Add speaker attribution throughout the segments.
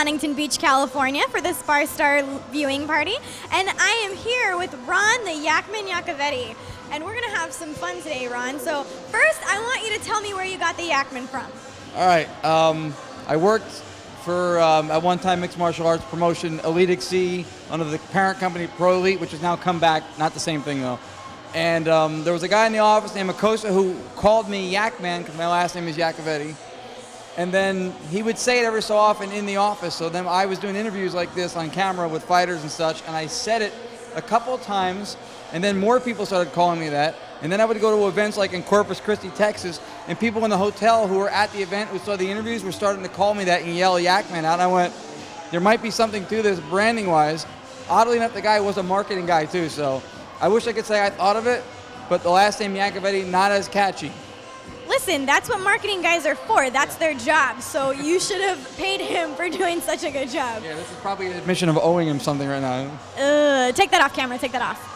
Speaker 1: Huntington Beach, California for the Spar Star viewing party. And I am here with Ron the Yakman Yacovetti. And we're going to have some fun today, Ron. So first, I want you to tell me where you got the Yakman from.
Speaker 2: All right. I worked for, at one time, mixed martial arts promotion, Elite XC, under the parent company Pro Elite, which has now come back. Not the same thing, though. And there was a guy in the office named Akosa who called me Yakman, because my last name is Yacovetti. And then he would say it every so often in the office. So then I was doing interviews like this on camera with fighters and such, and I said it a couple of times, and then more people started calling me that. And then I would go to events like in Corpus Christi, Texas, and people in the hotel who were at the event who saw the interviews were starting to call me that and yell Yakman out. And I went, there might be something to this branding-wise. Oddly enough, the guy was a marketing guy too, so I wish I could say I thought of it, but the last name Yacovetti, not as catchy.
Speaker 1: Listen, that's what marketing guys are for. That's their job. So you should have paid him for doing such a good job.
Speaker 2: Yeah, this is probably an admission of owing him something right now.
Speaker 1: Take that off camera, take that off.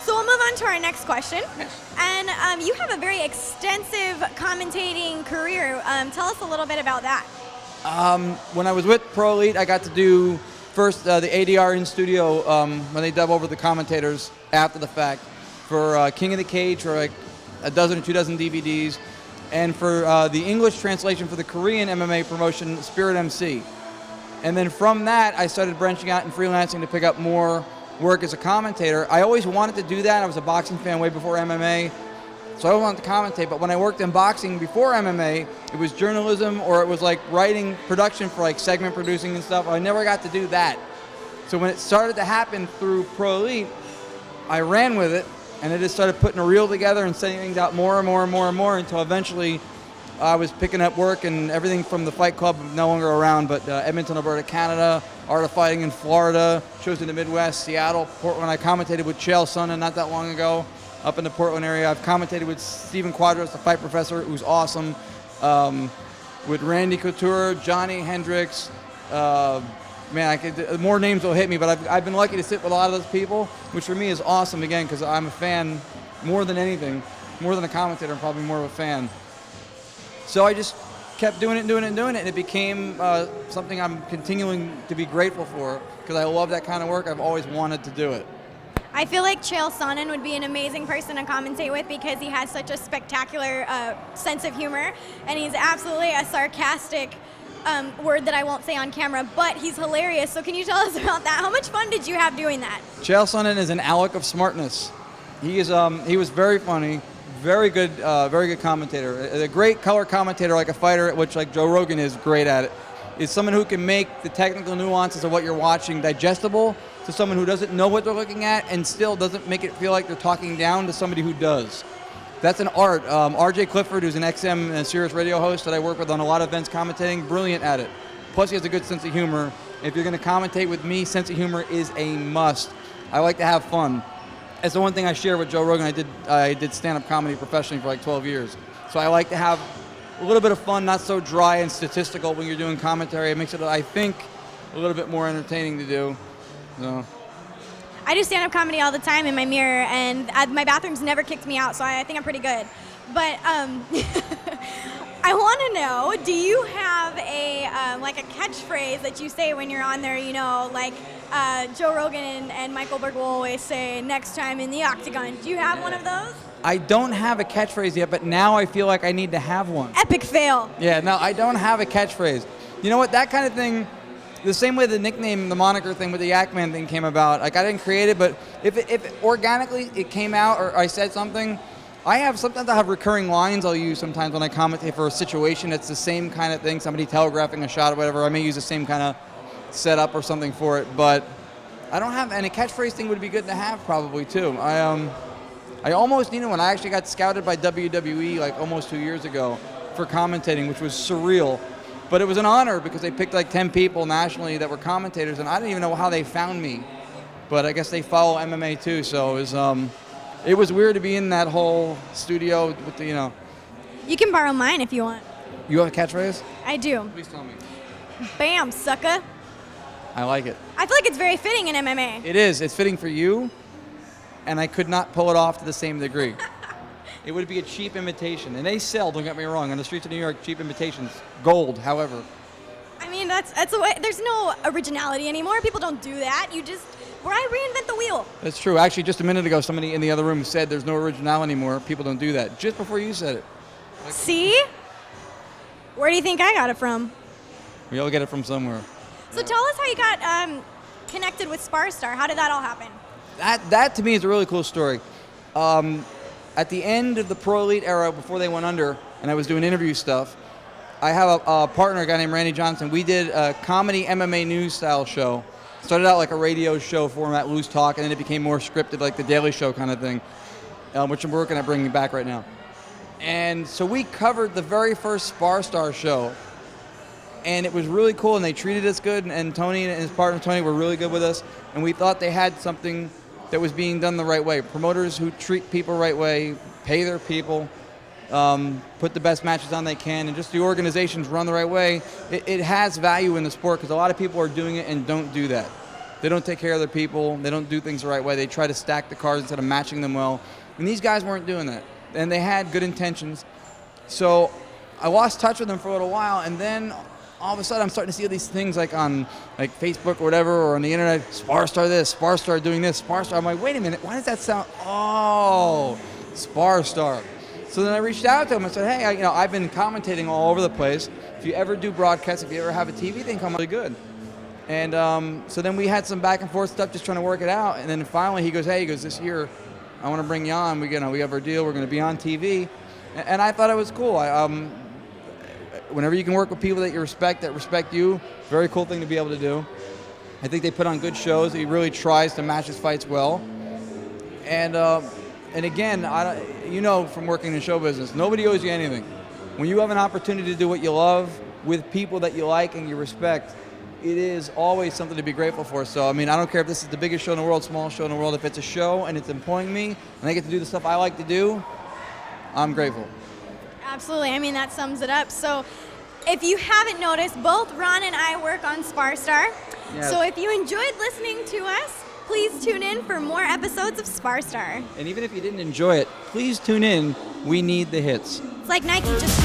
Speaker 1: So we'll move on to our next question.
Speaker 2: Yes.
Speaker 1: And you have a very extensive commentating career. Tell us a little bit about that.
Speaker 2: When I was with Pro Elite, I got to do first the ADR in studio when they dub over the commentators after the fact for King of the Cage for like a dozen or 2 dozen DVDs, and for the English translation for the Korean MMA promotion Spirit MC. And then from that, I started branching out and freelancing to pick up more work as a commentator. I always wanted to do that. I was a boxing fan way before MMA, so I always wanted to commentate. But when I worked in boxing before MMA, it was journalism or it was like writing production for like segment producing and stuff. I never got to do that. So when it started to happen through Pro Elite, I ran with it, and I just started putting a reel together and sending things out more and more and more and more until eventually I was picking up work and everything from the Fight Club, no longer around, but Edmonton, Alberta, Canada, Art of Fighting in Florida, shows in the Midwest, Seattle, Portland. I commentated with Chael Sonnen not that long ago up in the Portland area. I've commentated with Stephen Quadros, the fight professor, who's awesome, with Randy Couture, Johnny Hendricks. Man, more names will hit me, but I've been lucky to sit with a lot of those people, which for me is awesome, again, because I'm a fan more than anything, more than a commentator. I'm probably more of a fan. So I just kept doing it, and it became something I'm continuing to be grateful for, because I love that kind of work. I've always wanted to do it.
Speaker 1: I feel like Chael Sonnen would be an amazing person to commentate with because he has such a spectacular sense of humor, and he's absolutely a sarcastic word that I won't say on camera, but he's hilarious. So can you tell us about that? How much fun did you have doing that?
Speaker 2: Chael Sonnen is an Alec of smartness. He was very funny, very good commentator. A great color commentator, like a fighter, which like Joe Rogan is great at it, is someone who can make the technical nuances of what you're watching digestible to someone who doesn't know what they're looking at and still doesn't make it feel like they're talking down to somebody who does. That's an art. RJ Clifford, who's an XM and Sirius radio host that I work with on a lot of events commentating, brilliant at it. Plus he has a good sense of humor. If you're going to commentate with me, sense of humor is a must. I like to have fun. That's the one thing I share with Joe Rogan. I did stand-up comedy professionally for like 12 years. So I like to have a little bit of fun, not so dry and statistical when you're doing commentary. It makes it, I think, a little bit more entertaining to do. So.
Speaker 1: I do stand-up comedy all the time in my mirror, and my bathroom's never kicked me out, so I think I'm pretty good. But I want to know, do you have a like a catchphrase that you say when you're on there, you know, like Joe Rogan and Michael Berg will always say, next time in the octagon. Do you have one of those?
Speaker 2: I don't have a catchphrase yet, but now I feel like I need to have one.
Speaker 1: Epic fail.
Speaker 2: Yeah, no, I don't have a catchphrase. You know what, that kind of thing, the same way the nickname, the moniker thing with the Yakman thing came about, like I didn't create it, but if organically it came out or I said something, sometimes I have recurring lines I'll use sometimes when I commentate for a situation that's the same kind of thing, somebody telegraphing a shot or whatever. I may use the same kind of setup or something for it, but I don't have, and a catchphrase thing would be good to have probably too. I almost needed one. I actually got scouted by WWE like almost 2 years ago for commentating, which was surreal. But it was an honor because they picked like 10 people nationally that were commentators, and I didn't even know how they found me. But I guess they follow MMA too, so it was weird to be in that whole studio with the, you know.
Speaker 1: You can borrow mine if you want.
Speaker 2: You have a catchphrase?
Speaker 1: I do.
Speaker 2: Please tell me.
Speaker 1: Bam, sucker.
Speaker 2: I like it.
Speaker 1: I feel like it's very fitting in MMA.
Speaker 2: It is. It's fitting for you, and I could not pull it off to the same degree. It would be a cheap imitation. And they sell, don't get me wrong, on the streets of New York, cheap imitations. Gold, however.
Speaker 1: I mean, that's the way. There's no originality anymore. People don't do that. Where I reinvent the wheel.
Speaker 2: That's true. Actually, just a minute ago, somebody in the other room said there's no originality anymore. People don't do that. Just before you said it.
Speaker 1: See? Where do you think I got it from?
Speaker 2: We all get it from somewhere.
Speaker 1: So tell us how you got connected with Spar Star. How did that all happen?
Speaker 2: That to me is a really cool story. At the end of the Pro Elite era, before they went under, and I was doing interview stuff, I have a partner, a guy named Randy Johnson. We did a comedy MMA news style show. Started out like a radio show format, loose talk, and then it became more scripted, like the Daily Show kind of thing, which I'm working at bringing back right now. And so we covered the very first Spar Star show, and it was really cool, and they treated us good, and Tony and his partner Tony were really good with us, and we thought they had something that was being done the right way. Promoters who treat people the right way, pay their people, put the best matches on they can, and just the organizations run the right way. It has value in the sport because a lot of people are doing it and don't do that. They don't take care of their people. They don't do things the right way. They try to stack the cards instead of matching them well. And these guys weren't doing that. And they had good intentions. So I lost touch with them for a little while, and then all of a sudden I'm starting to see all these things like on like Facebook or whatever, or on the internet, Spar Star this, Spar Star doing this, Spar Star. I'm like, wait a minute, why does that sound, oh, Spar Star. So then I reached out to him and said, hey, I've been commentating all over the place. If you ever do broadcasts, if you ever have a TV thing come, really good. And so then we had some back and forth stuff, just trying to work it out. And then finally he goes, this year I want to bring you on. We have our deal. We're going to be on TV. And I thought it was cool. Whenever you can work with people that you respect, that respect you, very cool thing to be able to do. I think they put on good shows. He really tries to match his fights well. And again, from working in the show business, nobody owes you anything. When you have an opportunity to do what you love with people that you like and you respect, it is always something to be grateful for. So, I don't care if this is the biggest show in the world, smallest show in the world. If it's a show and it's employing me and I get to do the stuff I like to do, I'm grateful.
Speaker 1: Absolutely. That sums it up. So if you haven't noticed, both Ron and I work on Spar Star.
Speaker 2: Yes.
Speaker 1: So if you enjoyed listening to us, please tune in for more episodes of Spar Star.
Speaker 2: And even if you didn't enjoy it, please tune in. We need the hits.
Speaker 1: It's like Nike just